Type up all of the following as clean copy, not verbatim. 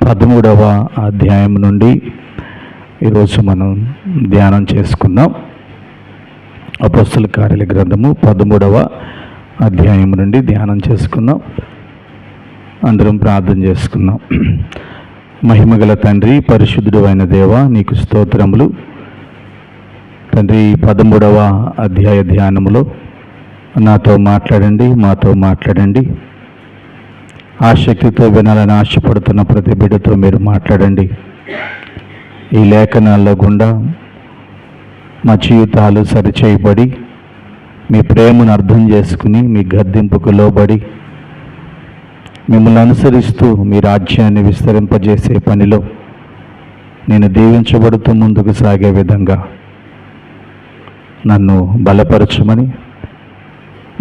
13వ అధ్యాయం నుండి ఈరోజు మనం ధ్యానం చేసుకుందాం. అపోస్తల కార్యాల గ్రంథము 13వ అధ్యాయం నుండి ధ్యానం చేసుకుందాం. అందరం ప్రార్థన చేసుకుందాం. మహిమగల తండ్రి, పరిశుద్ధుడు అయిన దేవ, నీకు స్తోత్రములు. తండ్రి, 13వ అధ్యాయ ధ్యానములో నాతో మాట్లాడండి, మాతో మాట్లాడండి. ఆసక్తితో వినాలని ఆశపడుతున్న ప్రతి బిడ్డతో మీరు మాట్లాడండి. ఈ లేఖనాల గుండా మా జీవితాలు సరిచేయబడి, మీ ప్రేమను అర్థం చేసుకుని, మీ గద్దింపుకు లోబడి, మిమ్మల్ని అనుసరిస్తూ మీ రాజ్యాన్ని విస్తరింపజేసే పనిలో నేను దీవించబడుతూ ముందుకు సాగే విధంగా నన్ను బలపరచమని,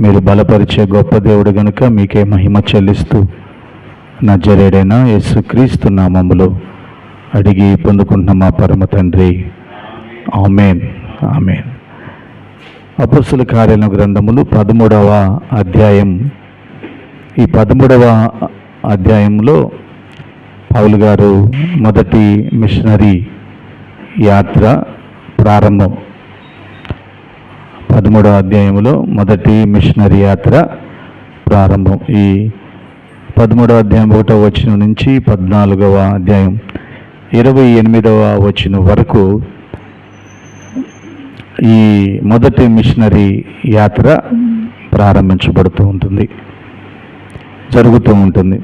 మీరు బలపరిచే గొప్ప దేవుడు గనుక మీకే మహిమ చెల్లిస్తూ నజరేయుడైన యేసుక్రీస్తు నామములో అడిగి పొందుకుంటున్న మా పరమ తండ్రి, ఆమేన్, ఆమేన్. అపోస్తల కార్యాల గ్రంథములు 13వ అధ్యాయం. ఈ 13వ అధ్యాయంలో పౌలు గారు మొదటి మిషనరీ యాత్ర ప్రారంభం. 13వ అధ్యాయంలో మొదటి మిషనరీ యాత్ర ప్రారంభం. ఈ 13వ అధ్యాయం 1వ వచనం నుంచి 14వ అధ్యాయం 28వ వచనం వరకు ఈ మొదటి మిషనరీ యాత్ర ప్రారంభించబడుతూ ఉంటుంది, జరుగుతూ ఉంటుంది.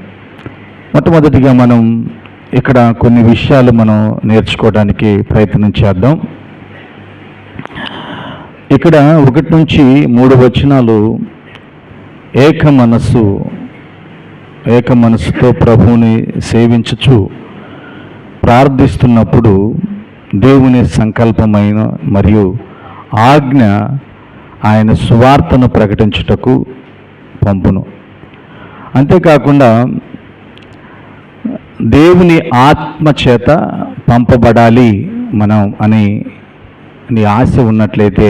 మొట్టమొదటిగా మనం ఇక్కడ కొన్ని విషయాలు మనం నేర్చుకోవడానికి ప్రయత్నం చేద్దాం. ఇక్కడ 1 నుంచి 3 వచనాలు ఏక మనస్సుతో ప్రభువుని సేవించుచు ప్రార్థిస్తున్నప్పుడు దేవుని సంకల్పమైన మరియు ఆజ్ఞ ఆయన సువార్తను ప్రకటించుటకు పంపును. అంతేకాకుండా దేవుని ఆత్మ చేత పంపబడాలి మనం అని నీ ఆశ ఉన్నట్లయితే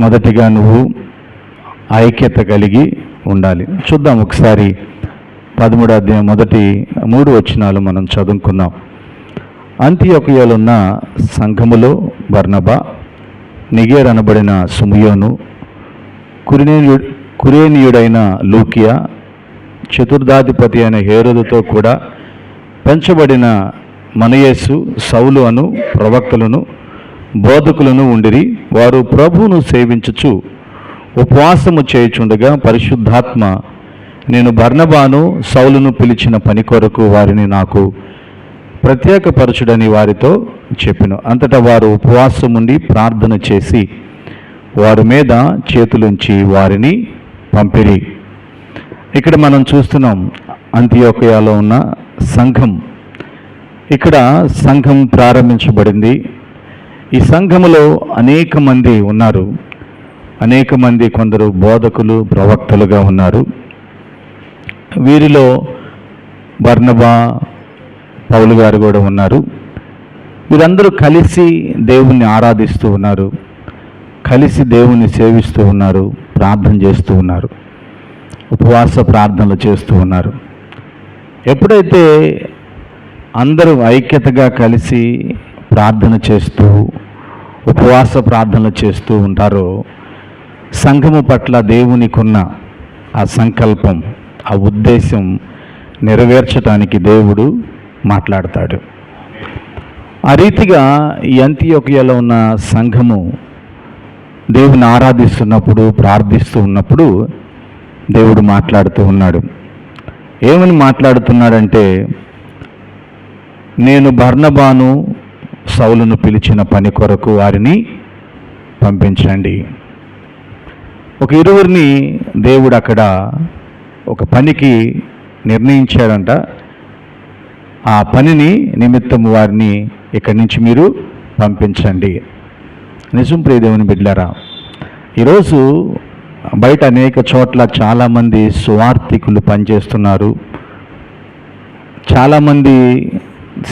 మొదటిగా నువ్వు ఐక్యత కలిగి ఉండాలి. చూద్దాం ఒకసారి 13వ అధ్యాయం మొదటి 3 వచనాలు మనం చదువుకుందాం. అంతియొకయలో సంఘములో బర్నబా, నిగేర్ అనబడిన సుమయోను, కురేనీయుడైన లూకియా, చతుర్థాధిపతి అయిన హేరోదుతో కూడా పెంచబడిన మనయేసు, సౌలు అను ప్రవక్తలను బోధకులను ఉండిరి. వారు ప్రభువును సేవించుచు ఉపవాసము చేయుచుండగా పరిశుద్ధాత్మ, నేను బర్నబాను సౌలును పిలిచిన పని కొరకు వారిని నాకు ప్రత్యేకపరచుడని వారితో చెప్పెను. అంతటా వారు ఉపవాసముండి ప్రార్థన చేసి వారి మీద చేతులుంచి వారిని పంపిరి. ఇక్కడ మనం చూస్తున్నాం అంతియొకయలో ఉన్న సంఘం. ఇక్కడ సంఘం ప్రారంభించబడింది. ఈ సంఘములో అనేక మంది ఉన్నారు. అనేక మంది, కొందరు బోధకులు, ప్రవక్తలుగా ఉన్నారు. వీరిలో బర్నబా, పౌలు గారు కూడా ఉన్నారు. వీరందరూ కలిసి దేవుణ్ణి ఆరాధిస్తూ ఉన్నారు, కలిసి దేవుణ్ణి సేవిస్తూ ఉన్నారు, ప్రార్థన చేస్తూ ఉన్నారు, ఉపవాస ప్రార్థనలు చేస్తూ ఉన్నారు. ఎప్పుడైతే అందరూ ఐక్యతగా కలిసి ప్రార్థన చేస్తూ ఉపవాస ప్రార్థనలు చేస్తూ ఉంటారో, సంఘము పట్ల దేవునికున్న ఆ సంకల్పం, ఆ ఉద్దేశం నెరవేర్చడానికి దేవుడు మాట్లాడతాడు. ఆ రీతిగా ఈ అంతియొకయలో ఉన్న సంఘము దేవుని ఆరాధిస్తున్నప్పుడు, ప్రార్థిస్తూ ఉన్నప్పుడు దేవుడు మాట్లాడుతూ ఉన్నాడు. ఏమని మాట్లాడుతున్నాడంటే, నేను బర్నబాను సౌలును పిలిచిన పని కొరకు వారిని పంపించండి. ఒక 20 దేవుడు అక్కడ ఒక పనికి నిర్ణయించాడంట. ఆ పనిని నిమిత్తం వారిని ఇక్కడి నుంచి మీరు పంపించండి. నిజం ప్రియ దేవుని బిడ్డలారా, ఈరోజు బయట అనేక చోట్ల చాలామంది సువార్థికులు పనిచేస్తున్నారు, చాలామంది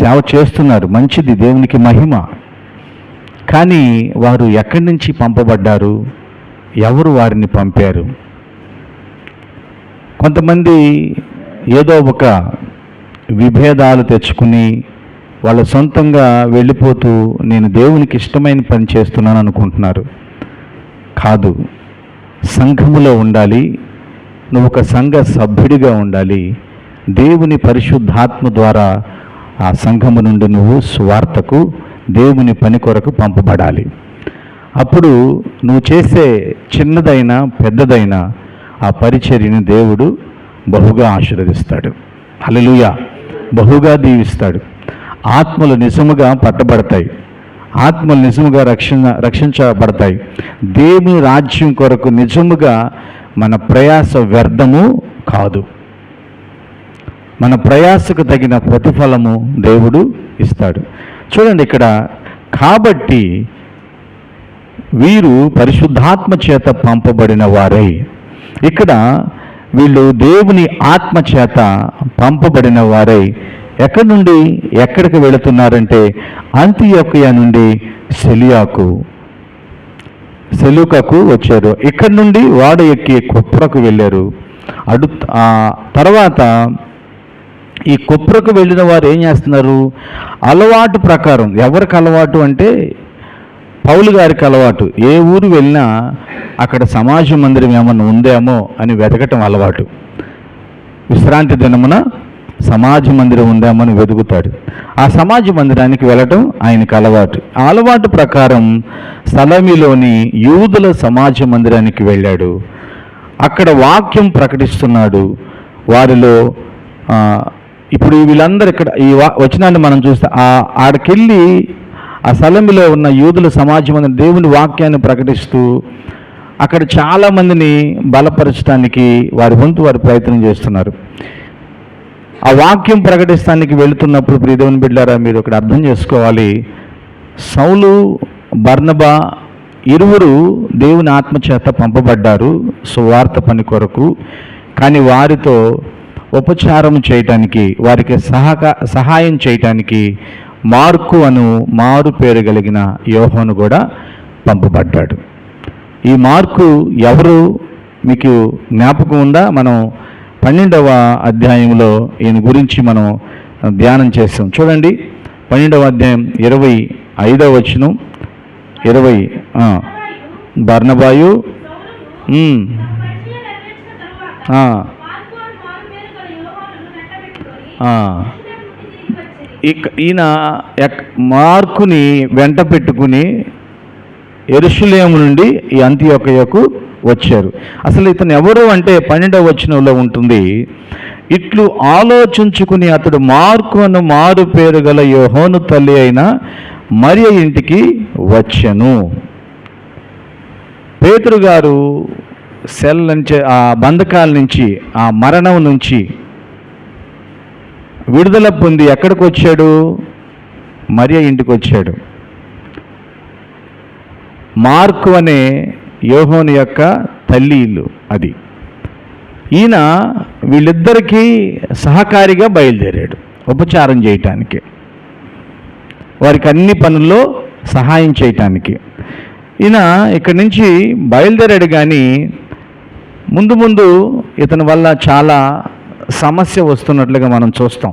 సేవ చేస్తున్నారు. మంచిది, దేవునికి మహిమ. కానీ వారు ఎక్కడి నుంచి పంపబడ్డారు? ఎవరు వారిని పంపారు? కొంతమంది ఏదో ఒక విభేదాలు తెచ్చుకుని వాళ్ళ సొంతంగా వెళ్ళిపోతూ నేను దేవునికి ఇష్టమైన పని చేస్తున్నాను అనుకుంటున్నారు. కాదు, సంఘములో ఉండాలి, నువ్వు ఒక సంఘ సభ్యుడిగా ఉండాలి. దేవుని పరిశుద్ధాత్మ ద్వారా ఆ సంఘము నుండి నువ్వు సువార్తకు, దేవుని పని కొరకు పంపబడాలి. అప్పుడు నువ్వు చేసే చిన్నదైనా పెద్దదైనా ఆ పరిచర్యని దేవుడు బహుగా ఆశీర్వదిస్తాడు. హల్లెలూయా, బహుగా దీవిస్తాడు. ఆత్మలు నిజముగా పట్టబడతాయి, ఆత్మలు నిజముగా రక్షించబడతాయి. దేవుని రాజ్యం కొరకు నిజముగా మన ప్రయాస వ్యర్థము కాదు. మన ప్రయాసకు తగిన ప్రతిఫలము దేవుడు ఇస్తాడు. చూడండి ఇక్కడ, కాబట్టి వీరు పరిశుద్ధాత్మ చేత పంపబడిన వారై, ఇక్కడ వీళ్ళు దేవుని ఆత్మ చేత పంపబడిన వారై ఎక్కడి నుండి ఎక్కడికి వెళుతున్నారంటే అంతియోకియా నుండి సెలూకకు వచ్చారు. ఇక్కడి నుండి వాడ ఎక్కి కుప్రకు వెళ్ళారు. తర్వాత ఈ కుప్రకు వెళ్ళిన వారు ఏం చేస్తున్నారు? అలవాటు ప్రకారం, ఎవరికి అలవాటు అంటే పౌలు గారికి అలవాటు, ఏ ఊరు వెళ్ళినా అక్కడ సమాజ మందిరం ఏమన్నా ఉందేమో అని వెతకటం అలవాటు. విశ్రాంతి దినమున సమాజ మందిరం ఉందేమో అని వెతుకుతాడు. ఆ సమాజ మందిరానికి వెళ్ళటం ఆయనకు అలవాటు. ఆ అలవాటు ప్రకారం సలమిలోని యూదుల సమాజ మందిరానికి వెళ్ళాడు. అక్కడ వాక్యం ప్రకటిస్తున్నాడు. వారిలో ఇప్పుడు వీళ్ళందరూ ఇక్కడ ఈ వచనాన్ని మనం చూస్తే ఆడికెళ్ళి ఆ సలమిలో ఉన్న యూదుల సమాజం మందిరం దేవుని వాక్యాన్ని ప్రకటిస్తూ అక్కడ చాలామందిని బలపరచడానికి వారి వంతు వారి ప్రయత్నం చేస్తున్నారు. ఆ వాక్యం ప్రకటిస్తానికి వెళుతున్నప్పుడు ప్రియ దేవుని బిడ్డలారా, మీరు ఇక్కడ అర్థం చేసుకోవాలి, సౌలు బర్నబా ఇరువురు దేవుని ఆత్మచేత పంపబడ్డారు సువార్త పని కొరకు. కానీ వారితో ఉపచారం చేయటానికి, వారికి సహాయం చేయటానికి మార్కు అను మారు పేరు కలిగిన యోహాను కూడా పంపబడ్డాడు. ఈ మార్కు ఎవరు మీకు జ్ఞాపకం ఉందా? మనం 12వ అధ్యాయంలో ఈయన గురించి మనం ధ్యానం చేస్తాం. చూడండి, 12వ అధ్యాయం 25వ వచనం. 20 బర్నబాయు ఈయన మార్కుని వెంట పెట్టుకుని యెరూషలేము నుండి ఈ అంతియోకియాకు వచ్చారు. అసలు ఇతను ఎవరు అంటే 12వ వచనంలో ఉంటుంది, ఇట్లు ఆలోచించుకుని అతడు మార్కు అను మారు పేరు గల యోహాను తల్లి అయిన మరియ ఇంటికి వచ్చెను. పేతురు గారు సెల్ నుంచి, ఆ బంధకాల నుంచి, ఆ మరణం నుంచి విడుదల పొంది ఎక్కడికి వచ్చాడు? మరియ ఇంటికి వచ్చాడు. మార్కు అనే యోహాను యొక్క తల్లి ఇల్లు అది. ఈయన వీళ్ళిద్దరికీ సహకారిగా బయలుదేరాడు ఉపచారం చేయటానికి, వారికి అన్ని పనుల్లో సహాయం చేయటానికి. ఈయన ఇక్కడి నుంచి బయలుదేరాడు. కానీ ముందు ముందు ఇతని వల్ల చాలా సమస్య వస్తున్నట్లుగా మనం చూస్తాం,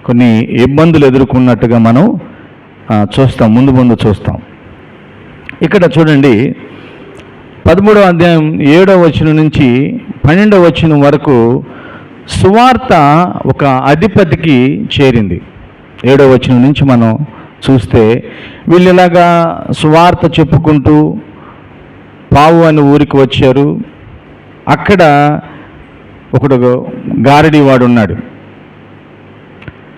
కొన్ని ఇబ్బందులు ఎదుర్కొన్నట్టుగా మనం చూస్తాం, ముందు చూస్తాం. ఇక్కడ చూడండి, 13వ అధ్యాయం 7వ వచనం నుంచి 12వ వచనం వరకు సువార్త ఒక అధిపతికి చేరింది. 7వ వచనం నుంచి మనం చూస్తే వీళ్ళు ఇలాగా సువార్త చెప్పుకుంటూ పావు అనే ఊరికి వచ్చారు. అక్కడ ఒకడు గారడివాడు ఉన్నాడు.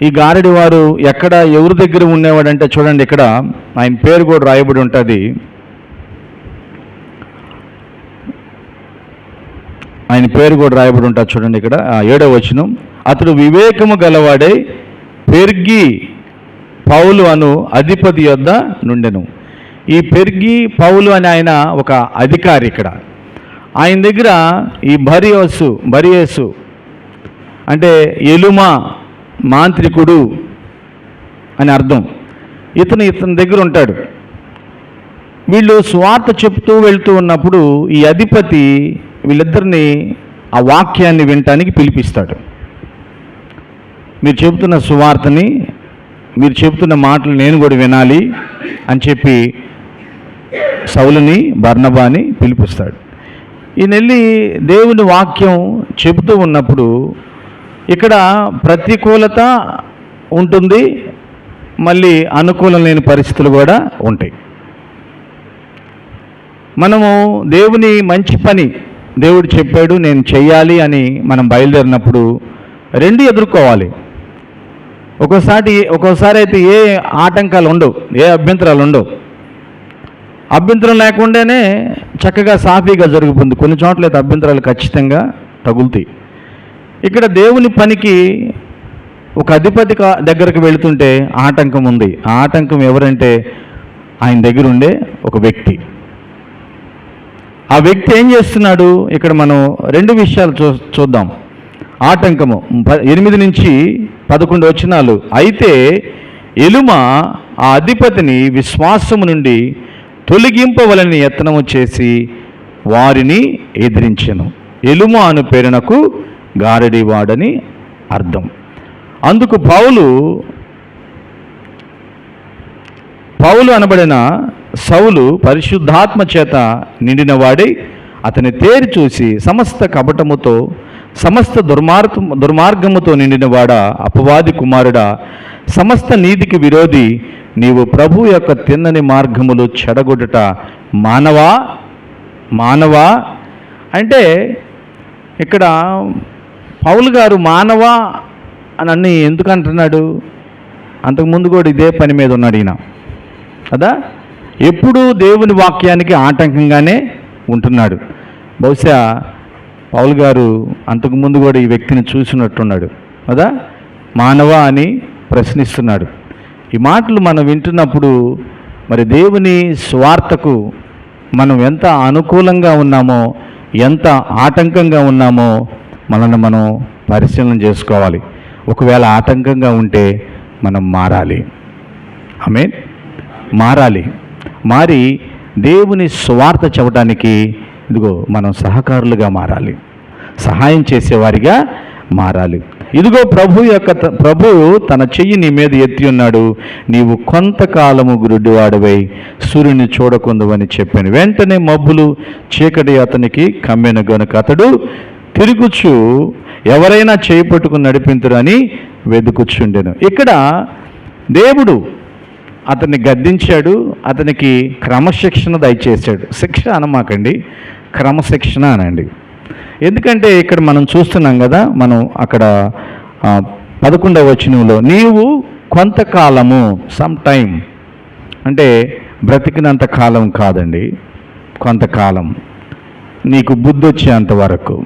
ఈ గారడివారు ఎక్కడ ఎవరి దగ్గర ఉండేవాడంటే చూడండి, ఇక్కడ ఆయన పేరు కూడా రాయబడి ఉంటుంది. ఆయన పేరు కూడా రాయబడి ఉంటుంది చూడండి ఇక్కడ 7వ వచనం. అతడు వివేకము గలవాడై పెర్గి పౌలు అను అధిపతి యొద్ద నుండెను. ఈ పెర్గి పౌలు అని ఆయన ఒక అధికారి. ఇక్కడ ఆయన దగ్గర ఈ బరియేసు అంటే ఎలుమా మాంత్రికుడు అని అర్థం. ఇతని దగ్గర ఉంటాడు. వీళ్ళు స్వార్థ చెప్తూ వెళ్తూ ఉన్నప్పుడు ఈ అధిపతి వీళ్ళిద్దరిని ఆ వాక్యాన్ని వినటానికి పిలిపిస్తాడు. మీరు చెబుతున్న సువార్తని, మీరు చెబుతున్న మాటలు నేను కూడా వినాలి అని చెప్పి సౌలుని, బర్నబాని పిలిపిస్తాడు. ఈయన వెళ్ళి దేవుని వాక్యం చెబుతూ ఉన్నప్పుడు ఇక్కడ ప్రతికూలత ఉంటుంది, మళ్ళీ అనుకూలం లేని పరిస్థితులు కూడా ఉంటాయి. మనము దేవుని మంచి పని దేవుడు చెప్పాడు నేను చెయ్యాలి అని మనం బయలుదేరినప్పుడు రెండు ఎదుర్కోవాలి. ఒక్కోసారి అయితే ఏ ఆటంకాలు ఉండవు, ఏ అభ్యంతరాలు ఉండవు. అభ్యంతరం లేకుండానే చక్కగా సాఫీగా జరుగుతుంది. కొన్ని చోట్ల అయితే అభ్యంతరాలు ఖచ్చితంగా తగులుతాయి. ఇక్కడ దేవుని పనికి ఒక అధిపతి దగ్గరకు వెళుతుంటే ఆటంకం ఉంది. ఆ ఆటంకం ఎవరంటే ఆయన దగ్గర ఉండే ఒక వ్యక్తి. ఆ వ్యక్తి ఏం చేస్తున్నాడు? ఇక్కడ మనం రెండు విషయాలు చూద్దాం. ఆటంకము 8 నుంచి 11 వచనాలు. అయితే ఎలుమ ఆ అధిపతిని విశ్వాసము నుండి తొలగింపవలని యత్నము చేసి వారిని ఎదిరించెను. ఎలుమ అను పేరునకు గారడివాడని అర్థం. అందుకు పౌలు అనబడిన సౌలు పరిశుద్ధాత్మ చేత నిండినవాడై అతని తేరి చూసి, సమస్త కపటముతో సమస్త దుర్మార్గముతో నిండినవాడా, అపవాది కుమారుడా, సమస్త నీతికి విరోధి, నీవు ప్రభు యొక్క తిన్నని మార్గములు చెడగొట్టుట మానవా అంటే ఇక్కడ పౌలు గారు మానవా అని ఎందుకు అంటున్నాడు? అంతకుముందు కూడా ఇదే పని మీద ఉన్నాడు ఈయన కదా. ఎప్పుడూ దేవుని వాక్యానికి ఆటంకంగానే ఉంటున్నాడు. బహుశా పౌలు గారు అంతకుముందు కూడా ఈ వ్యక్తిని చూసినట్టున్నాడు కదా. మానవా అని ప్రశ్నిస్తున్నాడు. ఈ మాటలు మనం వింటున్నప్పుడు మరి దేవుని స్వార్థకు మనం ఎంత అనుకూలంగా ఉన్నామో, ఎంత ఆటంకంగా ఉన్నామో మనల్ని మనం పరిశీలన చేసుకోవాలి. ఒకవేళ ఆటంకంగా ఉంటే మనం మారాలి. ఆమేన్. మారి దేవుని స్వార్థ చెప్పడానికి ఇదిగో మనం సహకారులుగా మారాలి, సహాయం చేసేవారిగా మారాలి. ఇదిగో ప్రభువు తన చెయ్యి నీ మీద ఎత్తి ఉన్నాడు, నీవు కొంతకాలము గురుడివాడవై సూర్యుని చూడకుందువని చెప్పాను. వెంటనే మబ్బులు చీకటి అతనికి కమ్మెన గనుక అతడు తిరుగుచు ఎవరైనా చేపట్టుకుని నడిపింతురని వెతుకుచుండెను. ఇక్కడ దేవుడు అతన్ని గద్దించాడు, అతనికి క్రమశిక్షణ దయచేశాడు. శిక్ష అనమాకండి, క్రమశిక్షణ అనండి. ఎందుకంటే ఇక్కడ మనం చూస్తున్నాం కదా, మనం అక్కడ 11వ వచనంలో నీవు కొంతకాలము, సమ్ టైం అంటే బ్రతికినంత కాలం కాదండి, కొంతకాలం నీకు బుద్ధి వచ్చేంత వరకు,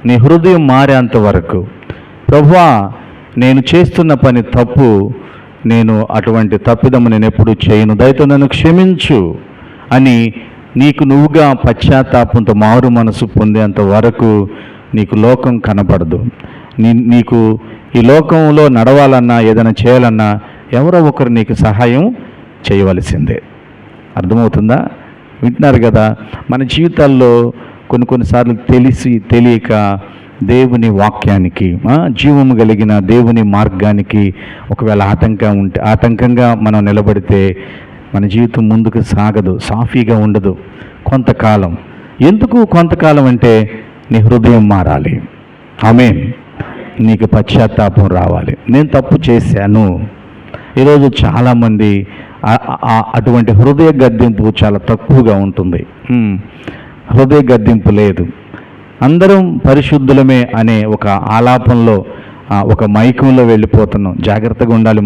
నీ హృదయం మారేంత వరకు, ప్రభువా నేను చేస్తున్న పని తప్పు, నేను అటువంటి తప్పిదము నేను ఎప్పుడు చేయను, దయతో నన్ను క్షమించు అని నీకు నువ్వుగా పశ్చాత్తాపంతో మారు మనసు పొందేంత వరకు నీకు లోకం కనపడదు. నీకు ఈ లోకంలో నడవాలన్నా ఏదైనా చేయాలన్నా ఎవరో ఒకరు నీకు సహాయం చేయవలసిందే. అర్థమవుతుందా? వింటున్నారు కదా. మన జీవితాల్లో కొన్నిసార్లు తెలిసి తెలియక దేవుని వాక్యానికి, జీవము కలిగిన దేవుని మార్గానికి ఒకవేళ ఆటంకంగా మనం నిలబడితే మన జీవితం ముందుకు సాగదు, సాఫీగా ఉండదు. కొంతకాలం. ఎందుకు కొంతకాలం అంటే నీ హృదయం మారాలి. ఆమేన్. నీకు పశ్చాత్తాపం రావాలి. నేను తప్పు చేశాను. ఈరోజు చాలామంది అటువంటి హృదయ గద్దింపు చాలా తక్కువగా ఉంటుంది. హృదయ గద్దింపు లేదు. అందరం పరిశుద్ధులమే అనే ఒక ఆలాపంలో, ఒక మైకంలో వెళ్ళిపోతున్నాం. జాగ్రత్తగా ఉండాలి.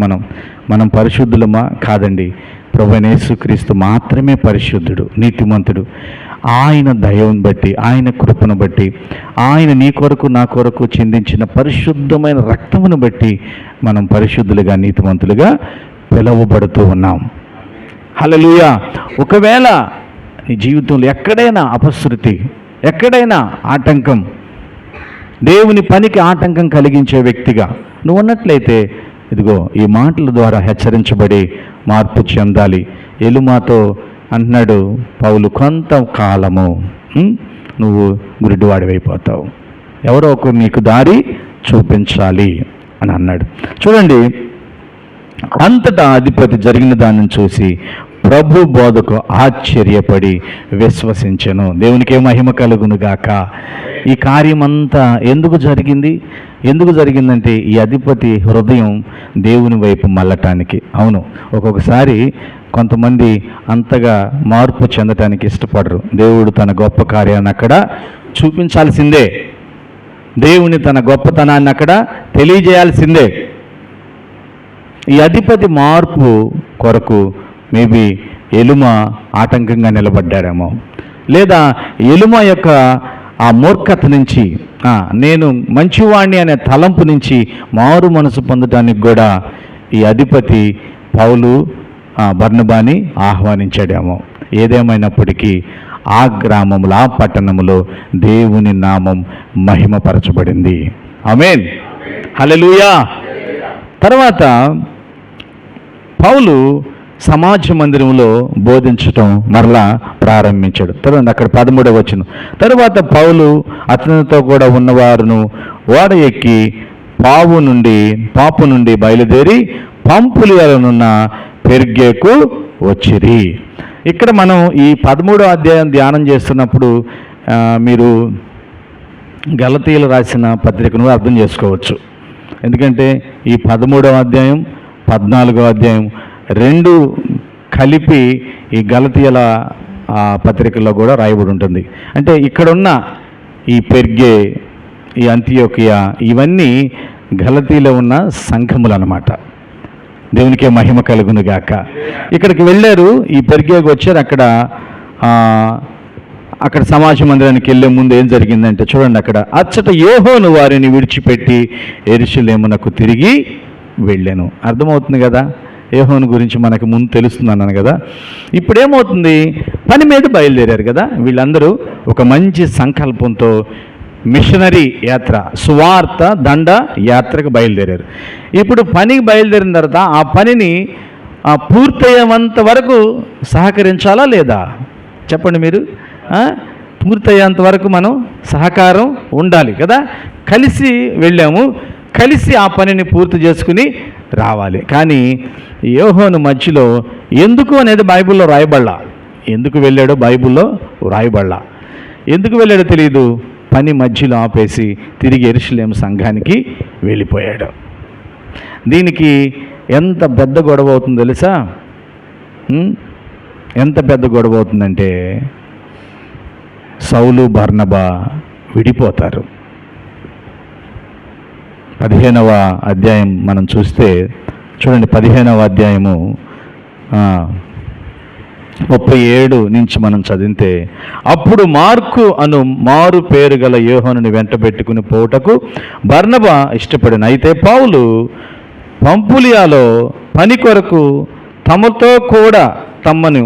మనం పరిశుద్ధులమా? కాదండి. ప్రభువైన యేసుక్రీస్తు మాత్రమే పరిశుద్ధుడు, నీతిమంతుడు. ఆయన దయను బట్టి, ఆయన కృపను బట్టి, ఆయన నీ కొరకు నా కొరకు చిందించిన పరిశుద్ధమైన రక్తమును బట్టి మనం పరిశుద్ధులుగా, నీతిమంతులుగా పిలువబడుతూ ఉన్నాం. హల్లెలూయా. ఒకవేళ నీ జీవితంలో ఎక్కడైనా అపశృతి, ఎక్కడైనా ఆటంకం, దేవుని పనికి ఆటంకం కలిగించే వ్యక్తిగా నువ్వు ఉన్నట్లయితే ఇదిగో ఈ మాటల ద్వారా హెచ్చరించబడి మార్పు చెందాలి. ఎలుమాతో అంటున్నాడు పౌలు, కొంతకాలము నువ్వు గురిడివాడివైపోతావు, ఎవరో ఒకరు నీకు దారి చూపించాలి అని అన్నాడు. చూడండి, అంతటా అధిపతి జరిగిన దానిని చూసి ప్రభు బోధకు ఆశ్చర్యపడి విశ్వసించెను. దేవునికే మహిమ కలుగును గాక. ఈ కార్యమంతా ఎందుకు జరిగిందంటే ఈ అధిపతి హృదయం దేవుని వైపు మళ్ళటానికి. అవును, ఒక్కొక్కసారి కొంతమంది అంతగా మార్పు చెందటానికి ఇష్టపడరు. దేవుడు తన గొప్ప కార్యాన్ని అక్కడ చూపించాల్సిందే, దేవుని తన గొప్పతనాన్ని అక్కడ తెలియజేయాల్సిందే. ఈ అధిపతి మార్పు కొరకు మేబీ ఎలుమ ఆటంకంగా నిలబడ్డాడేమో, లేదా ఎలుమ యొక్క ఆ మూర్ఖత నుంచి, నేను మంచివాణ్ణి అనే తలంపు నుంచి మారు మనసు పొందడానికి కూడా ఈ అధిపతి పౌలు బర్నబాని ఆహ్వానించాడేమో. ఏదేమైనప్పటికీ ఆ గ్రామంలో, ఆ పట్టణంలో దేవుని నామం మహిమపరచబడింది. ఆమేన్, హల్లెలూయా. తర్వాత పౌలు సమాజ మందిరంలో బోధించటం మరలా ప్రారంభించాడు. తర్వాత అక్కడ 13వ వచనం, తరువాత పౌలు అతనితో కూడా ఉన్నవారును ఓడ ఎక్కి పాపు నుండి బయలుదేరి పంఫులియనున్న పెర్గేకు వచ్చిరి. ఇక్కడ మనం ఈ 13వ అధ్యాయం ధ్యానం చేస్తున్నప్పుడు మీరు గలతీయులు రాసిన పత్రికను అర్థం చేసుకోవచ్చు. ఎందుకంటే ఈ 13వ అధ్యాయం 14వ అధ్యాయం రెండు కలిపి ఈ గలతీయుల పత్రికల్లో కూడా రాయబడి ఉంటుంది. అంటే ఇక్కడున్న ఈ పెర్గే, ఈ అంతియోకియా, ఇవన్నీ గలతీలో ఉన్న సంఘములు అన్నమాట. దేవునికే మహిమ కలుగును గాక. ఇక్కడికి వెళ్ళారు, ఈ పెర్గేకి వచ్చారు. అక్కడ సమాజ మందిరానికి వెళ్ళే ముందు ఏం జరిగిందంటే చూడండి, అక్కడ అచ్చట యోహోను వారిని విడిచిపెట్టి యెరూషలేమునకు తిరిగి వెళ్ళాను. అర్థమవుతుంది కదా, యోహోను గురించి మనకు ముందు తెలుస్తుంది అన్నాను కదా. ఇప్పుడేమవుతుంది, పని మీద బయలుదేరారు కదా వీళ్ళందరూ, ఒక మంచి సంకల్పంతో మిషనరీ యాత్ర, సువార్త దండ యాత్రకు బయలుదేరారు. ఇప్పుడు పనికి బయలుదేరిన తర్వాత ఆ పనిని పూర్తయ్యేంత వరకు సహకరించాలా లేదా చెప్పండి మీరు? పూర్తయ్యేంత వరకు మనం సహకారం ఉండాలి కదా. కలిసి వెళ్ళాము, కలిసి ఆ పనిని పూర్తి చేసుకుని రావాలి. కానీ యోహోను మధ్యలో ఎందుకు అనేది బైబిల్లో రాయబడలా. ఎందుకు వెళ్ళాడో బైబిల్లో రాయబడలా. ఎందుకు వెళ్ళాడో తెలియదు. పని మధ్యలో ఆపేసి తిరిగి యెరూషలేము సంఘానికి వెళ్ళిపోయాడు. దీనికి ఎంత పెద్ద గొడవ అవుతుందో తెలుసా? ఎంత పెద్ద గొడవ అవుతుందంటే సౌలు బర్నబా విడిపోతారు. 15వ అధ్యాయం మనం చూస్తే చూడండి, 15వ అధ్యాయము 37 నుంచి మనం చదివితే, అప్పుడు మార్కు అను మారు పేరు గల యోహానుని వెంట పెట్టుకుని పోవుటకు బర్నబా ఇష్టపడిన. అయితే పౌలు పంఫులియాలో పని కొరకు తమతో కూడా తమను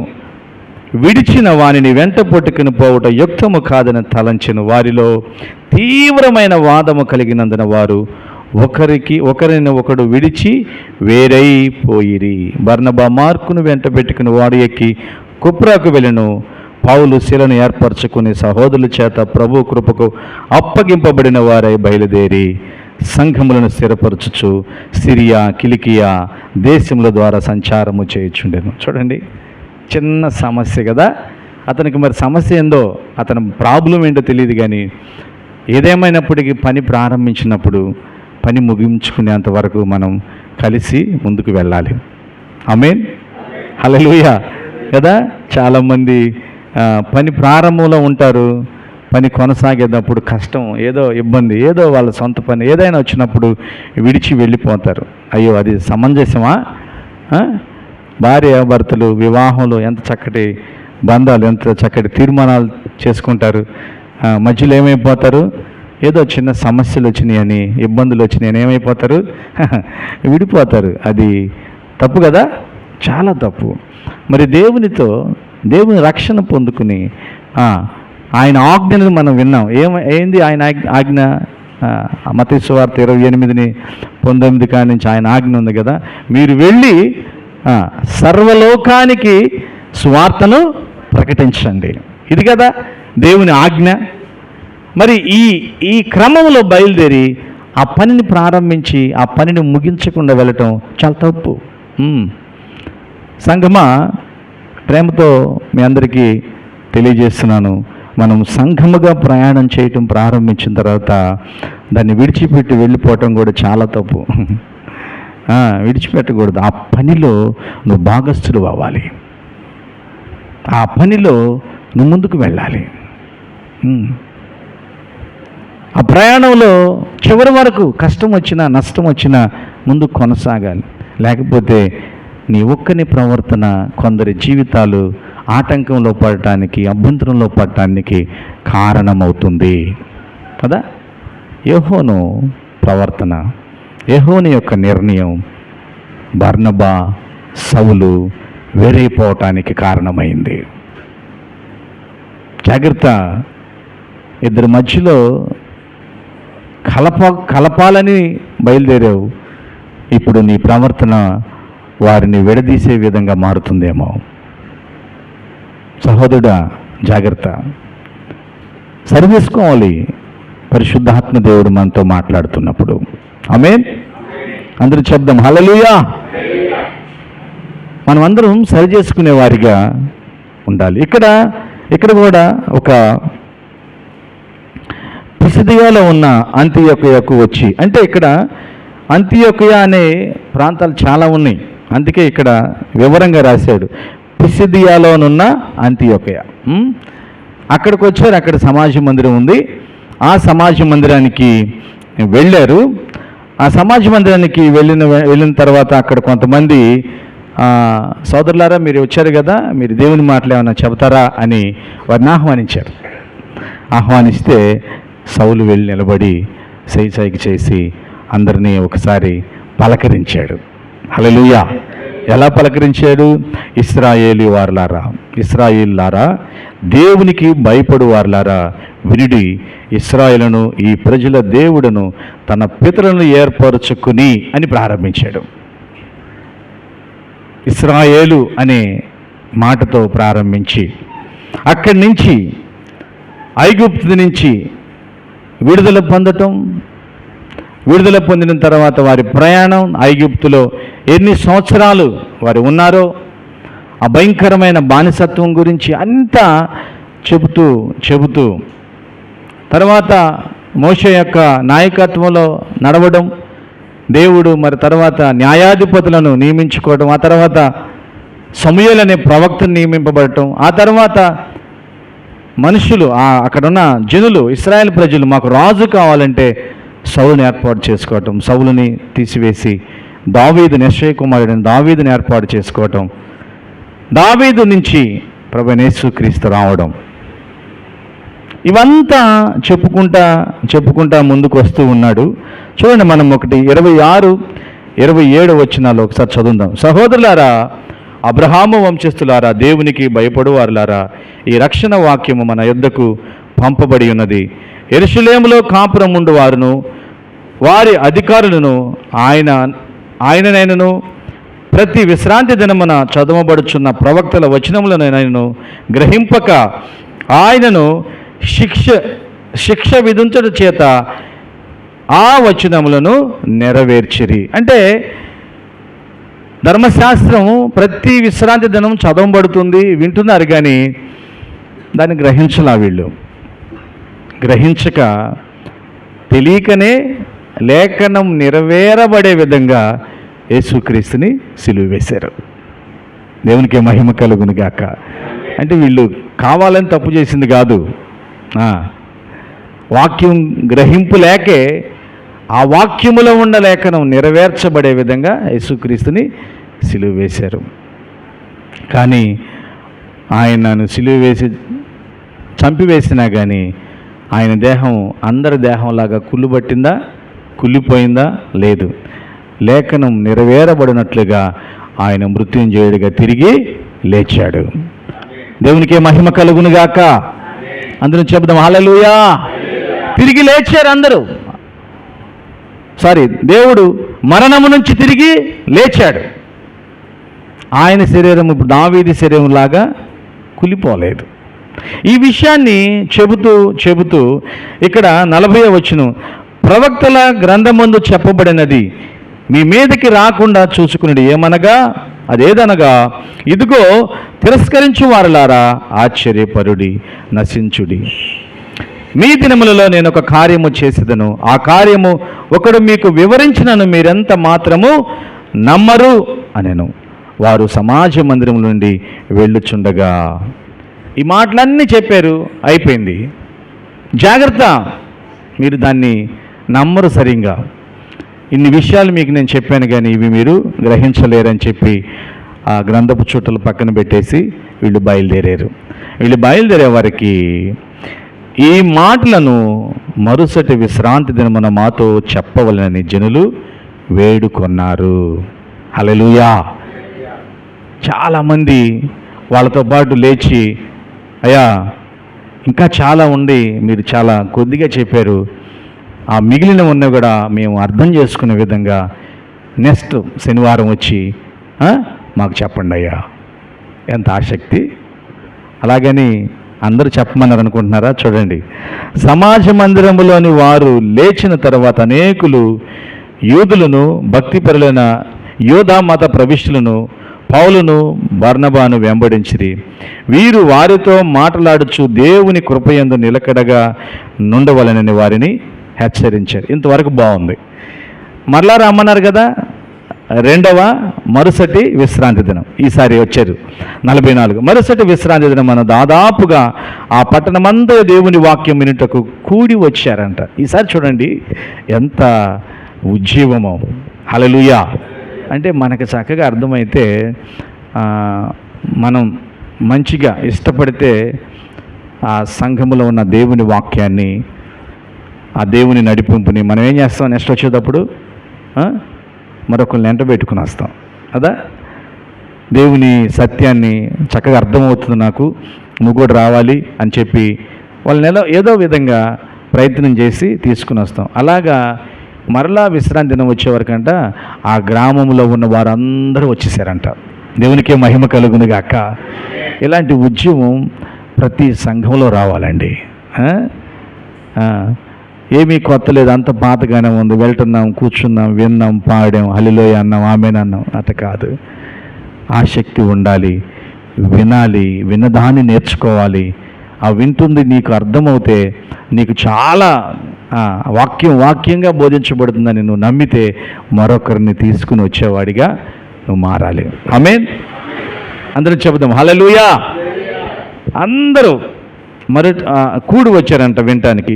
విడిచిన వానిని వెంట పట్టుకుని పోవుట యుక్తము కాదని తలంచెను. వారిలో తీవ్రమైన వాదము కలిగినందున వారు ఒకరిని ఒకడు విడిచి వేరైపోయిరి. బర్నబా మార్కును వెంట పెట్టుకుని వాడు ఎక్కి కుప్రాకు వెళ్ళెను. పౌలు శిలను ఏర్పరచుకుని సహోదరుల చేత ప్రభు కృపకు అప్పగింపబడిన వారై బయలుదేరి సంఘములను స్థిరపరచుచు సిరియా, కిలికియా దేశముల ద్వారా సంచారము చేయుచుండెను. చూడండి, చిన్న సమస్య కదా అతనికి. మరి సమస్య ఏందో, అతని ప్రాబ్లం ఏంటో తెలియదు. కానీ ఏదేమైనప్పటికీ పని ప్రారంభించినప్పుడు పని ముగించుకునేంత వరకు మనం కలిసి ముందుకు వెళ్ళాలి. ఆమేన్, హల్లెలూయా కదా. చాలామంది పని ప్రారంభంలో ఉంటారు, పని కొనసాగేటప్పుడు కష్టం, ఏదో ఇబ్బంది, ఏదో వాళ్ళ సొంత పని ఏదైనా వచ్చినప్పుడు విడిచి వెళ్ళిపోతారు. అయ్యో, అది సమంజసమా? భార్య భర్తలు వివాహంలో ఎంత చక్కటి బంధాలు, ఎంత చక్కటి తీర్మానాలు చేసుకుంటారు. మధ్యలో ఏమైపోతారు? ఏదో చిన్న సమస్యలు వచ్చినాయని, ఇబ్బందులు వచ్చినాయని ఏమైపోతారు? విడిపోతారు. అది తప్పు కదా, చాలా తప్పు. మరి దేవుని రక్షణ పొందుకుని ఆయన ఆజ్ఞను మనం విన్నాం. ఏంది ఆయన ఆజ్ఞ? మత్తయి సువార్త 28:19 కాడి నుంచి ఆయన ఆజ్ఞ ఉంది కదా, మీరు వెళ్ళి సర్వలోకానికి సువార్తను ప్రకటించండి. ఇది కదా దేవుని ఆజ్ఞ. మరి ఈ క్రమంలో బయలుదేరి ఆ పనిని ప్రారంభించి ఆ పనిని ముగించకుండా వెళ్ళటం చాలా తప్పు. సంఘమా, ప్రేమతో మీ అందరికీ తెలియజేస్తున్నాను, మనం సంఘముగా ప్రయాణం చేయటం ప్రారంభించిన తర్వాత దాన్ని విడిచిపెట్టి వెళ్ళిపోవటం కూడా చాలా తప్పు. విడిచిపెట్టకూడదు. ఆ పనిలో నువ్వు భాగస్థుడు అవ్వాలి. ఆ పనిలో నువ్వు ముందుకు వెళ్ళాలి. ఆ ప్రయాణంలో చివరి వరకు కష్టం వచ్చినా నష్టం వచ్చినా ముందుకు కొనసాగాలి. లేకపోతే నీ ఒక్కని ప్రవర్తన కొందరి జీవితాలు ఆటంకంలో పడటానికి, అభ్యంతరంలో పడటానికి కారణమవుతుంది కదా. యెహోను ప్రవర్తన, యెహోను యొక్క నిర్ణయం బర్నబా, సౌలు వేరైపోవటానికి కారణమైంది. జాగ్రత్త. ఇద్దరి మధ్యలో కలపాలని బయలుదేరావు. ఇప్పుడు నీ ప్రవర్తన వారిని విడదీసే విధంగా మారుతుందేమో. సహోదరుడా, జాగ్రత్త. సరిచేసుకోవాలి పరిశుద్ధాత్మ దేవుడు మనతో మాట్లాడుతున్నప్పుడు. ఆమేన్. అందరూ చెప్దాం హల్లెలూయా. మనం అందరం సరి చేసుకునే వారిగా ఉండాలి. ఇక్కడ కూడా ఒక పిసిదియాలో ఉన్న అంతియోకయకు వచ్చి, అంటే ఇక్కడ అంతియోకయ అనే ప్రాంతాలు చాలా ఉన్నాయి, అందుకే ఇక్కడ వివరంగా రాశాడు పిసిదియాలోనున్న అంతియోకయ. అక్కడికి వచ్చారు. అక్కడ సమాజ మందిరం ఉంది. ఆ సమాజ మందిరానికి వెళ్ళారు. ఆ సమాజ మందిరానికి వెళ్ళిన తర్వాత అక్కడ కొంతమంది సోదరులారా, మీరు వచ్చారు కదా, మీరు దేవుని మాటలు ఏమన్నా చెబుతారా అని వారిని ఆహ్వానించారు. ఆహ్వానిస్తే సౌలు వెళ్ళి నిలబడి సైకి చేసి అందరినీ ఒకసారి పలకరించాడు. హల్లెలూయా. ఎలా పలకరించాడు? ఇశ్రాయేలులారా, దేవునికి భయపడు వారులారా వినుడి, ఇశ్రాయేలును ఈ ప్రజల దేవుడును తన పితరులను ఏర్పరచుకుని అని ప్రారంభించాడు. ఇశ్రాయేలు అనే మాటతో ప్రారంభించి అక్కడి నుంచి ఐగుప్తు నుంచి విడుదల పొందిన తర్వాత వారి ప్రయాణం, ఐగుప్తులో ఎన్ని సంవత్సరాలు వారు ఉన్నారో ఆ భయంకరమైన బానిసత్వం గురించి అంతా చెబుతూ తర్వాత మోషే యొక్క నాయకత్వంలో నడవడం, దేవుడు మరి తర్వాత న్యాయాధిపతులను నియమించుకోవడం, ఆ తర్వాత సమూయేలు అనే ప్రవక్తను నియమింపబడటం, ఆ తర్వాత మనుషులు అక్కడున్న జనులు, ఇశ్రాయేల్ ప్రజలు మాకు రాజు కావాలంటే సౌలుని ఏర్పాటు చేసుకోవటం, సౌలుని తీసివేసి నిశ్చయ కుమారుడిని దావీదుని ఏర్పాటు చేసుకోవటం, దావీదు నుంచి ప్రభువైన యేసుక్రీస్తు రావడం, ఇవంతా చెప్పుకుంటా ముందుకు వస్తూ ఉన్నాడు. చూడండి, మనం 26, 27 వచనాలు ఒకసారి చదువుదాం. సహోదరులారా, అబ్రహాము వంశస్థులారా, దేవునికి భయపడు వారులారా, ఈ రక్షణ వాక్యము మన యొద్దకు పంపబడి ఉన్నది. యెరూషలేములో కాపురం ఉండు వారును వారి అధికారులను ఆయననైనను ప్రతి విశ్రాంతి దినమున చదవబడుచున్న ప్రవక్తల వచనములనైనను గ్రహింపక ఆయనను శిక్ష విధించడం చేత ఆ వచనములను నెరవేర్చిరి. అంటే ధర్మశాస్త్రం ప్రతి విశ్రాంతి దినం చదవబడుతుంది, వింటున్నారు, కానీ దాన్ని వీళ్ళు గ్రహించక తెలియకనే లేఖనం నెరవేరబడే విధంగా యేసుక్రీస్తుని సిలువ వేశారు. దేవునికి మహిమ కలుగును గాక. అంటే వీళ్ళు కావాలని తప్పు చేసింది కాదు, వాక్యం గ్రహింపు లేకే ఆ వాక్యములో ఉన్న లేఖనం నెరవేర్చబడే విధంగా యేసుక్రీస్తుని సిలువ వేశారు. కానీ ఆయనను సిలువ వేసి చంపివేసినా కానీ ఆయన దేహం అందరి దేహంలాగా కుళ్ళిపోయిందా? లేదు. లేఖనం నెరవేరబడినట్లుగా ఆయన మృత్యుంజయుడిగా తిరిగి లేచాడు. దేవునికి మహిమ కలుగునుగాక. అందరూ చెప్దాం హల్లెలూయా. తిరిగి లేచారు అందరూ. దేవుడు మరణము నుంచి తిరిగి లేచాడు. ఆయన శరీరం ఇప్పుడు దావీదు శరీరం లాగా కులిపోలేదు. ఈ విషయాన్ని చెబుతూ ఇక్కడ 40వ వచనం, ప్రవక్తల గ్రంథమందు చెప్పబడినది మీ మీదకి రాకుండా చూసుకుని ఏమనగా అదేదనగా, ఇదిగో తిరస్కరించు వారులారా ఆశ్చర్యపరుడి, నశించుడి. మీ దినములలో నేను ఒక కార్యము చేసేదను, ఆ కార్యము ఒకడు మీకు వివరించినను మీరెంత మాత్రము నమ్మరు అనెను. వారు సమాజ మందిరం నుండి వెళ్ళుచుండగా. ఈ మాటలన్నీ చెప్పారు, అయిపోయింది. జాగ్రత్త, మీరు దాన్ని నమ్మరు సరిగ్గా. ఇన్ని విషయాలు మీకు నేను చెప్పాను కానీ ఇవి మీరు గ్రహించలేరని చెప్పి ఆ గ్రంథపు చుట్టలు పక్కన పెట్టేసి వీళ్ళు బయలుదేరారు. వీళ్ళు బయలుదేరే వారికి ఈ మాటలను మరుసటి విశ్రాంతి దినమున మాతో చెప్పవలనని జనులు వేడుకొన్నారు. హల్లెలూయా. చాలామంది వాళ్ళతో పాటు లేచి, అయ్యా ఇంకా చాలా ఉంది, మీరు చాలా కొద్దిగా చెప్పారు, ఆ మిగిలిన ఉన్నవి కూడా మేము అర్థం చేసుకునే విధంగా నెక్స్ట్ శనివారం వచ్చి మాకు చెప్పండి అయ్యా. ఎంత ఆసక్తి! అలాగని అందరూ చెప్పమన్నారు అనుకుంటున్నారా? చూడండి, సమాజ మందిరములోని వారు లేచిన తర్వాత అనేకులు యూదులను, భక్తిపరులైన యూదా మత ప్రవిష్టులను పౌలును బర్నబాను వెంబడించిరి. వీరు వారితో మాట్లాడుచు దేవుని కృపయందు నిలకడగా నుండవలనని వారిని హెచ్చరించారు. ఇంతవరకు బాగుంది. మరలా రమ్మన్నారు కదా, రెండవ మరుసటి విశ్రాంతి దినం. ఈసారి వచ్చారు 44. మరుసటి విశ్రాంతి దినం మన దాదాపుగా ఆ పట్టణమంతా దేవుని వాక్యం వినుటకు కూడి వచ్చారంట. ఈసారి చూడండి ఎంత ఉజ్జీవమో. హల్లెలూయా. అంటే మనకు చక్కగా అర్థమైతే మనం మంచిగా ఇష్టపడితే ఆ సంఘములో ఉన్న దేవుని వాక్యాన్ని, ఆ దేవుని నడిపింపుని మనం ఏం చేస్తాం? నెక్స్ట్ వచ్చేటప్పుడు మరొకరిని ఎంట పెట్టుకుని వస్తాం కదా. దేవుని సత్యాన్ని చక్కగా అర్థమవుతుంది నాకు, నువ్వు కూడా రావాలి అని చెప్పి వాళ్ళని ఏదో విధంగా ప్రయత్నం చేసి తీసుకుని వస్తాం. అలాగా మరలా విశ్రాంతి దినం వచ్చేవరకంట ఆ గ్రామంలో ఉన్న వారందరూ వచ్చేసారంట. దేవునికే మహిమ కలుగును గాక. ఇలాంటి ఉద్యమం ప్రతి సంఘంలో రావాలండి. ఏమీ కొత్త లేదు, అంత పాతగానే ఉంది. వెళ్తున్నాం, కూర్చున్నాం, విన్నాం, పాడాం, హల్లెలూయా అన్నాం, ఆమేన్ అన్నాం. అట కాదు. ఆసక్తి ఉండాలి, వినాలి, విన్నదాన్ని నేర్చుకోవాలి. ఆ వింటుంది నీకు అర్థమవుతే నీకు చాలా వాక్యంగా బోధించబడుతుందని నువ్వు నమ్మితే మరొకరిని తీసుకుని వచ్చేవాడిగా నువ్వు మారాలి. ఆమేన్. అందరూ చెబుదాం హల్లెలూయా. అందరూ కూడి వచ్చారంట వినటానికి.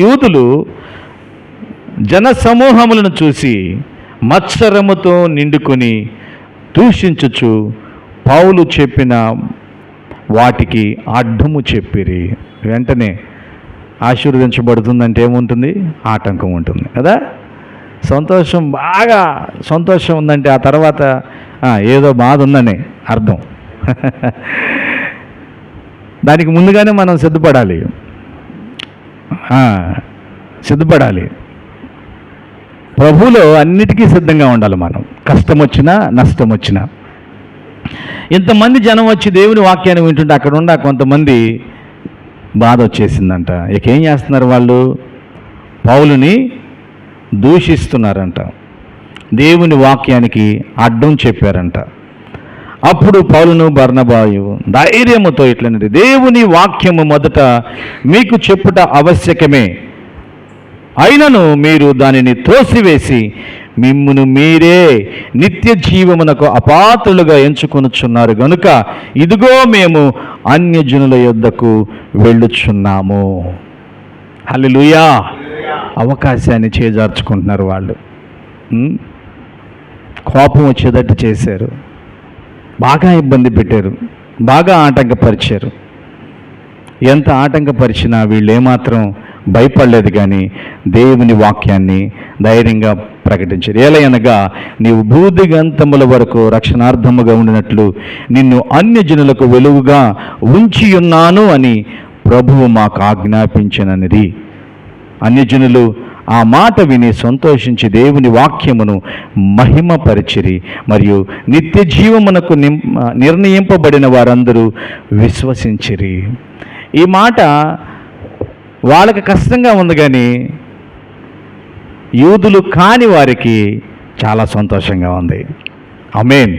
యూదులు జన సమూహములను చూసి మత్సరముతో నిండుకొని దూషించుచు పౌలు చెప్పిన వాటికి అడ్డము చెప్పిరి. వెంటనే ఆశీర్వదించబడుతుందంటే ఏముంటుంది? ఆటంకం ఉంటుంది కదా. సంతోషం, బాగా సంతోషం ఉందంటే ఆ తర్వాత ఏదో బాధ ఉందని అర్థం. దానికి ముందుగానే మనం సిద్ధపడాలి. ప్రభువులో అన్నిటికీ సిద్ధంగా ఉండాలి మనం. కష్టం వచ్చినా నష్టం వచ్చినా. ఇంతమంది జనం వచ్చి దేవుని వాక్యాన్ని వింటుంటే అక్కడ ఉన్న కొంతమంది బాధ వచ్చేసిందంట. ఇక ఏం చేస్తున్నారు వాళ్ళు? పౌలుని దూషిస్తున్నారంట, దేవుని వాక్యానికి అడ్డం చెప్పారంట. అప్పుడు పౌలును బర్నబాయు ధైర్యముతో ఇట్లనేది, దేవుని వాక్యము మొదట మీకు చెప్పుట ఆవశ్యకమే, అయినను మీరు దానిని త్రోసివేసి మిమ్మును మీరే నిత్య జీవమునకు అపాత్రులుగా ఎంచుకొనుచున్నారు గనుక ఇదిగో మేము అన్యజనుల యొద్దకు వెళ్ళుచున్నాము. హల్లెలూయా. అవకాశాన్ని చేజార్చుకుంటున్నారు వాళ్ళు. కోపం వచ్చేటట్టు చేశారు, బాగా ఇబ్బంది పెట్టారు, బాగా ఆటంకపరిచారు. ఎంత ఆటంకపరిచినా వీళ్ళు ఏమాత్రం భయపడలేదు, కానీ దేవుని వాక్యాన్ని ధైర్యంగా ప్రకటించారు. ఏలయనగా నీవు భూదిగంతముల వరకు రక్షణార్థముగా ఉండినట్లు నిన్ను అన్యజనులకు వెలుగుగా ఉంచి ఉన్నాను అని ప్రభువు మాకు ఆజ్ఞాపించినది. అన్యజనులు ఆ మాట విని సంతోషించి దేవుని వాక్యమును మహిమపరిచిరి, మరియు నిత్య జీవమునకు నిర్ణయింపబడిన వారందరూ విశ్వసించిరి. ఈ మాట వాళ్ళకి కష్టంగా ఉంది, కానీ యూదులు కాని వారికి చాలా సంతోషంగా ఉంది. ఆమేన్,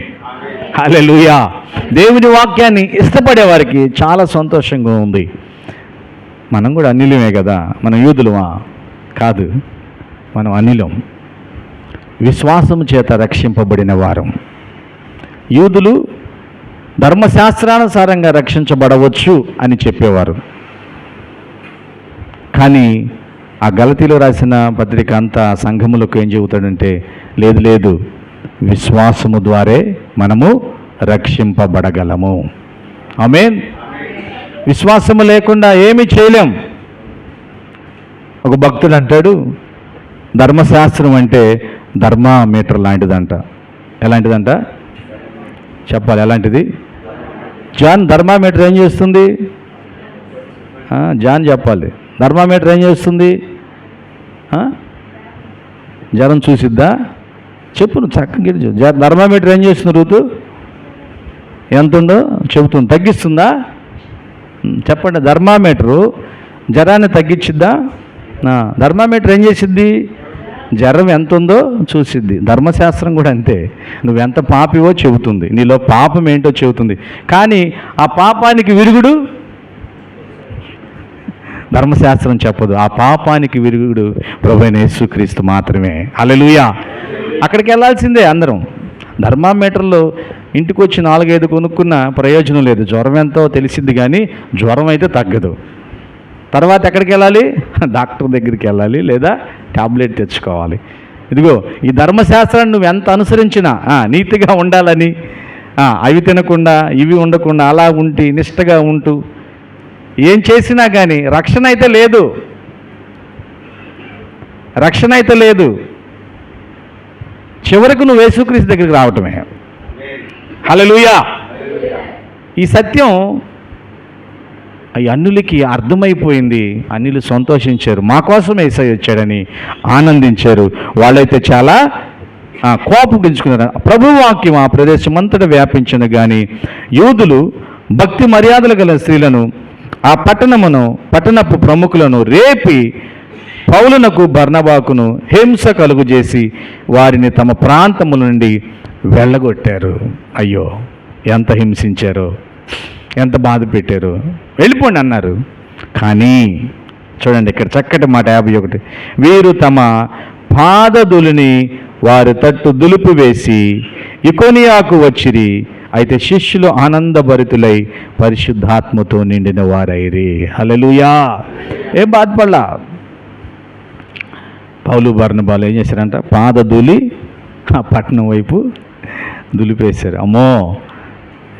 హల్లెలూయా. దేవుని వాక్యాన్ని ఇష్టపడే వారికి చాలా సంతోషంగా ఉంది. మనం కూడా అన్యులమే కదా, మనం యూదులమా? కాదు, మనం అన్యులం, విశ్వాసము చేత రక్షింపబడిన వారం. యూదులు ధర్మశాస్త్రానుసారంగా రక్షించబడవచ్చు అని చెప్పేవారు. కానీ ఆ గలతీలో రాసిన పత్రిక అంతా సంఘములకు ఏం చెబుతాడంటే, లేదు లేదు, విశ్వాసము ద్వారే మనము రక్షింపబడగలము. ఆమేన్. విశ్వాసము లేకుండా ఏమీ చేయలేం. ఒక భక్తుడు అంటాడు, ధర్మశాస్త్రం అంటే ధర్మామీటర్ లాంటిదంట. ఎలాంటిదంట చెప్పాలి, ఎలాంటిది? జాన్, ధర్మామీటర్ ఏం చేస్తుంది? జాన్ చెప్పాలి. ధర్మామీటర్ ఏం చేస్తుంది? జ్వరం చూసిద్దా? చెప్పు, నువ్వు చక్కగా. ధర్మామీటర్ ఏం చేస్తుంది రూతు? ఎంత ఉందో చెబుతుంది. తగ్గిస్తుందా? చెప్పండి. ధర్మామీటరు జ్వరాన్ని తగ్గించిద్దా? ధర్మామీటర్ ఏం చేసిద్ది? జ్వరం ఎంత ఉందో చూసిద్ది. ధర్మశాస్త్రం కూడా అంతే. నువ్వెంత పాపివో చెబుతుంది, నీలో పాపం ఏంటో చెబుతుంది. కానీ ఆ పాపానికి విరుగుడు ధర్మశాస్త్రం చెప్పదు. ఆ పాపానికి విరుగుడు ప్రభువైన యేసుక్రీస్తు మాత్రమే. హల్లెలూయా. అక్కడికి వెళ్ళాల్సిందే అందరం. ధర్మామీటర్లో ఇంటికి వచ్చి 4-5 కొనుక్కున్న ప్రయోజనం లేదు. జ్వరం ఎంతో తెలిసింది కానీ జ్వరం అయితే తగ్గదు. తర్వాత ఎక్కడికి వెళ్ళాలి? డాక్టర్ దగ్గరికి వెళ్ళాలి, లేదా టాబ్లెట్ తెచ్చుకోవాలి. ఇదిగో ఈ ధర్మశాస్త్రాన్ని నువ్వు ఎంత అనుసరించినా, నీతిగా ఉండాలని, అవి తినకుండా ఇవి ఉండకుండా అలా ఉండి నిష్టగా ఉంటూ ఏం చేసినా కానీ రక్షణ అయితే లేదు. రక్షణ అయితే లేదు. చివరకు నువ్వు యేసుక్రీస్తు దగ్గరికి రావటమే. హల్లెలూయా. ఈ సత్యం ఈ అన్యులకి అర్థమైపోయింది. అన్యులు సంతోషించారు, మా కోసం యేసయ్య వచ్చాడని ఆనందించారు. వాళ్ళైతే చాలా కోపగించుకున్నారు. ప్రభు వాక్యం ఆ ప్రదేశం అంతటా వ్యాపించిన కానీ యూదులు భక్తి మర్యాదలు గల స్త్రీలను, ఆ పట్టణపు ప్రముఖులను రేపి పౌలునకు బర్నబాకును హింస కలుగు చేసి వారిని తమ ప్రాంతముల నుండి వెళ్ళగొట్టారు. అయ్యో, ఎంత హింసించారో, ఎంత బాధ పెట్టారో. వెళ్ళిపోండి అన్నారు. కానీ చూడండి ఇక్కడ చక్కటి మాట 51. వీరు తమ పాదదులిని వారి తట్టు దులుపు వేసి ఇకోనియాకు వచ్చిరి. అయితే శిష్యులు ఆనందభరితులై పరిశుద్ధాత్మతో నిండిన వారైరి. హల్లెలూయా. ఏం బాధపడలా. పౌలు బర్నబాలు ఏం చేశారంట? పాదధూళి ఆ పట్టణం వైపు దులిపేశారు. అమ్మో,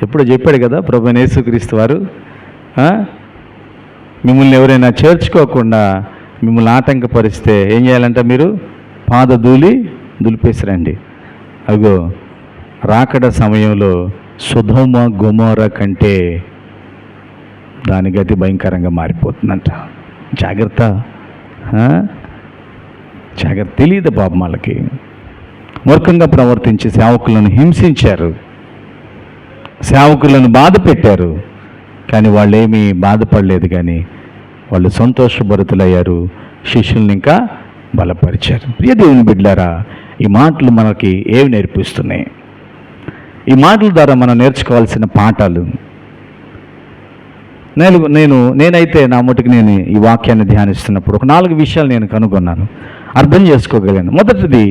ఎప్పుడో చెప్పాడు కదా ప్రభువైన యేసుక్రీస్తు వారు, మిమ్మల్ని ఎవరైనా చేర్చుకోకుండా మిమ్మల్ని ఆటంకపరిస్తే ఏం చేయాలంట? మీరు పాదధూళి దులిపేశారండి. అగో రాకడ సమయంలో సొదొమ గొమొర్రా కంటే దాని గతి భయంకరంగా మారిపోతుందంట. జాగ్రత్త, జాగ్రత్త. తెలియదు పాపం వాళ్ళకి. మూర్ఖంగా ప్రవర్తించి సేవకులను హింసించారు, సేవకులను బాధ పెట్టారు. కానీ వాళ్ళు ఏమీ బాధపడలేదు, కానీ వాళ్ళు సంతోషభరితులయ్యారు, శిష్యుల్ని ఇంకా బలపరిచారు. ప్రియ దేవుని బిడ్డలారా, ఈ మాటలు మనకి ఏమి నేర్పిస్తున్నాయి? ఈ మాటల ద్వారా మనం నేర్చుకోవాల్సిన పాఠాలు. నేనైతే నా మటుకు నేను ఈ వాక్యాన్ని ధ్యానిస్తున్నప్పుడు ఒక 4 విషయాలు నేను కనుగొన్నాను, అర్థం చేసుకోగలను. మొదటిది,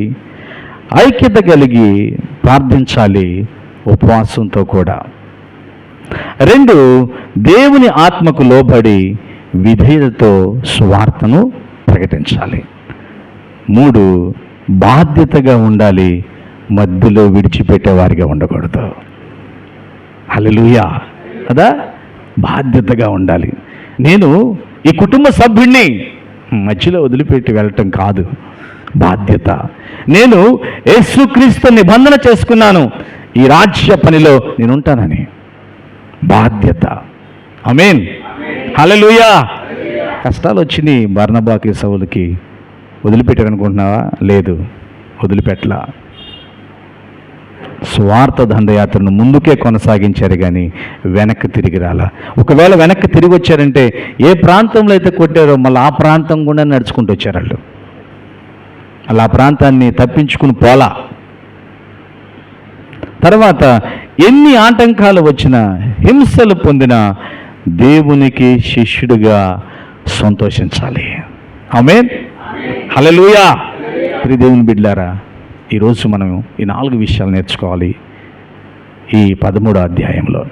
ఐక్యత కలిగి ప్రార్థించాలి ఉపవాసంతో కూడా. 2, దేవుని ఆత్మకు లోబడి విధేయతతో సువార్తను ప్రకటించాలి. 3, బాధ్యతగా ఉండాలి, మధ్యలో విడిచిపెట్టేవారిగా ఉండకూడదు. హల్లెలూయా. కదా, బాధ్యతగా ఉండాలి. నేను ఈ కుటుంబ సభ్యుడిని మధ్యలో వదిలిపెట్టి వెళ్ళటం కాదు బాధ్యత. నేను యేసుక్రీస్తు నిబంధన చేసుకున్నాను, ఈ రాజ్య పనిలో నేను ఉంటానని బాధ్యత. ఆమేన్, హల్లెలూయా. కష్టాలు వచ్చినాయి బర్నబాకి, సౌలుకి. వదిలిపెట్టారనుకుంటున్నావా? లేదు, వదిలిపెట్టలా. స్వార్థ దండయాత్రను ముందుకే కొనసాగించారు, కానీ వెనక్కి తిరిగి రాలా. ఒకవేళ వెనక్కి తిరిగి వచ్చారంటే ఏ ప్రాంతంలో అయితే కొట్టారో మళ్ళీ ఆ ప్రాంతం కూడా నడుచుకుంటూ వచ్చారు వాళ్ళు. అలా ప్రాంతాన్ని తప్పించుకుని పోలా. తర్వాత ఎన్ని ఆటంకాలు వచ్చినా, హింసలు పొందినా దేవునికి శిష్యుడిగా సంతోషించాలి. ఆమేన్, హల్లెలూయా. ప్రియ దేవుని బిడ్డలారా, ఈరోజు మనం ఈ 4 విషయాలు నేర్చుకోవాలి ఈ 13వ అధ్యాయంలో.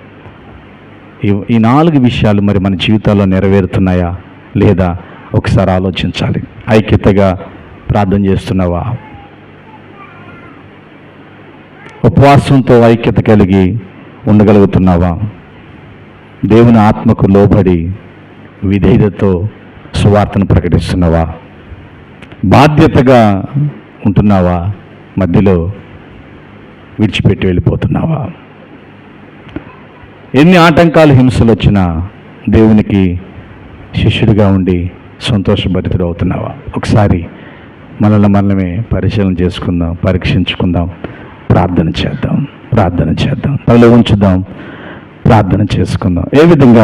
ఈ 4 విషయాలు మరి మన జీవితాల్లో నెరవేరుతున్నాయా లేదా ఒకసారి ఆలోచించాలి. ఐక్యతగా ప్రార్థన చేస్తున్నావా? ఉపవాసంతో ఐక్యత కలిగి ఉండగలుగుతున్నావా? దేవుని ఆత్మకు లోబడి విధేయతతో సువార్తను ప్రకటిస్తున్నావా? బాధ్యతగా ఉంటున్నావా? మధ్యలో విడిచిపెట్టి వెళ్ళిపోతున్నావా? ఎన్ని ఆటంకాలు, హింసలు వచ్చినా దేవునికి శిష్యుడిగా ఉండి సంతోషభరితుడు అవుతున్నావా? ఒకసారి మనమే పరిశీలన చేసుకుందాం, పరీక్షించుకుందాం, ప్రార్థన చేద్దాం. తలలో ఉంచుదాం, ప్రార్థన చేసుకుందాం. ఏ విధంగా